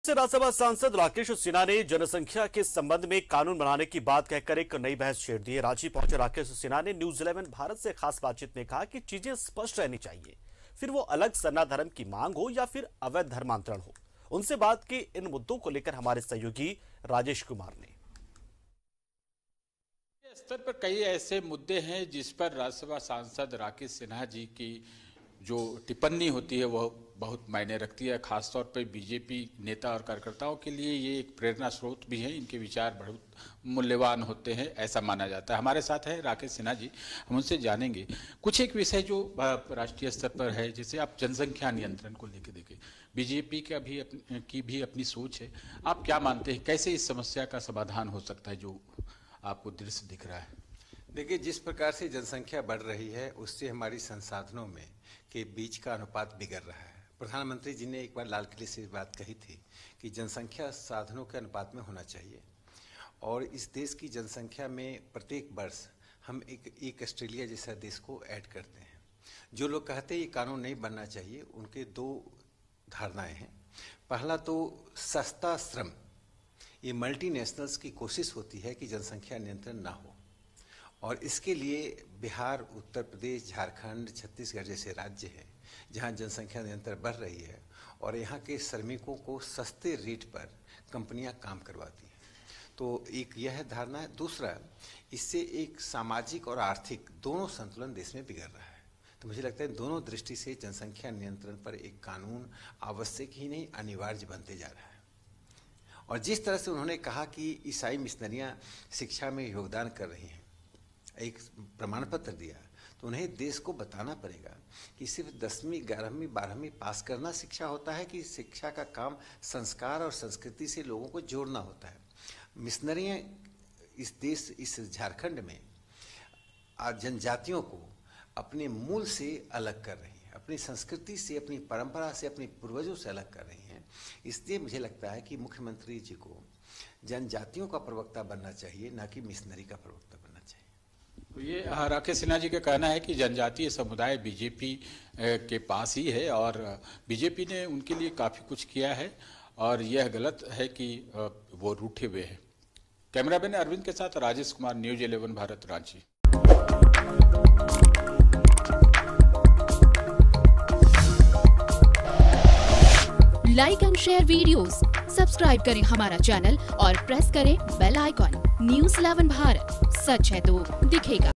राज्यसभा सांसद राकेश सिन्हा ने जनसंख्या के संबंध में कानून बनाने की बात कहकर एक नई बहस छेड़ दी है। रांची पहुंचे राकेश सिन्हा ने न्यूज 11 भारत से खास बातचीत में कहा कि चीजें स्पष्ट रहनी चाहिए, फिर वो अलग सरना धर्म की मांग हो या फिर अवैध धर्मांतरण हो। उनसे बात की इन मुद्दों को लेकर हमारे सहयोगी राजेश कुमार ने। स्तर पर कई ऐसे मुद्दे हैं जिस पर राज्यसभा सांसद राकेश सिन्हा जी की जो टिप्पणी होती है वह बहुत मायने रखती है। खासतौर पर बीजेपी नेता और कार्यकर्ताओं के लिए ये एक प्रेरणा स्रोत भी है। इनके विचार बहुत मूल्यवान होते हैं, ऐसा माना जाता है। हमारे साथ है राकेश सिन्हा जी, हम उनसे जानेंगे कुछ एक विषय जो राष्ट्रीय स्तर पर है। जैसे आप जनसंख्या नियंत्रण को लेकर देखें, बीजेपी का भी अपनी सोच है। आप क्या मानते हैं, कैसे इस समस्या का समाधान हो सकता है जो आपको दृश्य दिख रहा है? देखिए, जिस प्रकार से जनसंख्या बढ़ रही है उससे हमारी संसाधनों में के बीच का अनुपात बिगड़ रहा है। प्रधानमंत्री जी ने एक बार लाल किले से बात कही थी कि जनसंख्या साधनों के अनुपात में होना चाहिए, और इस देश की जनसंख्या में प्रत्येक वर्ष हम एक ऑस्ट्रेलिया जैसा देश को ऐड करते हैं। जो लोग कहते हैं ये कानून नहीं बनना चाहिए, उनके दो धारणाएं हैं। पहला तो सस्ता श्रम, ये मल्टीनेशनल्स की कोशिश होती है कि जनसंख्या नियंत्रण ना हो, और इसके लिए बिहार, उत्तर प्रदेश, झारखंड, छत्तीसगढ़ जैसे राज्य हैं जहां जनसंख्या निरंतर बढ़ रही है, और यहाँ के श्रमिकों को सस्ते रेट पर कंपनियां काम करवाती हैं। तो एक यह धारणा है। दूसरा, इससे एक सामाजिक और आर्थिक दोनों संतुलन देश में बिगड़ रहा है। तो मुझे लगता है दोनों दृष्टि से जनसंख्या नियंत्रण पर एक कानून आवश्यक ही नहीं, अनिवार्य बनते जा रहा है। और जिस तरह से उन्होंने कहा कि ईसाई मिशनरियां शिक्षा में योगदान कर रही हैं, एक प्रमाण पत्र दिया, तो उन्हें देश को बताना पड़ेगा कि सिर्फ 10वीं, 11वीं, 12वीं पास करना शिक्षा होता है कि शिक्षा का काम संस्कार और संस्कृति से लोगों को जोड़ना होता है। मिशनरियां इस देश, इस झारखंड में जनजातियों को अपने मूल से अलग कर रही हैं, अपनी संस्कृति से, अपनी परंपरा से, अपने पूर्वजों से अलग कर रही हैं। इसलिए मुझे लगता है कि मुख्यमंत्री जी को जनजातियों का प्रवक्ता बनना चाहिए, ना कि मिशनरी का प्रवक्ता बनना चाहिए। तो ये राकेश सिन्हा जी का कहना है कि जनजातीय समुदाय बीजेपी के पास ही है और बीजेपी ने उनके लिए काफ़ी कुछ किया है, और यह गलत है कि वो रूठे हुए हैं। कैमरामैन अरविंद के साथ Rajesh Kumar, news 11 Bharat, Ranchi. Like and share videos, subscribe करें हमारा चैनल और प्रेस करें बेल आइकॉन। न्यूज 11 भारत, सच है तो दिखेगा।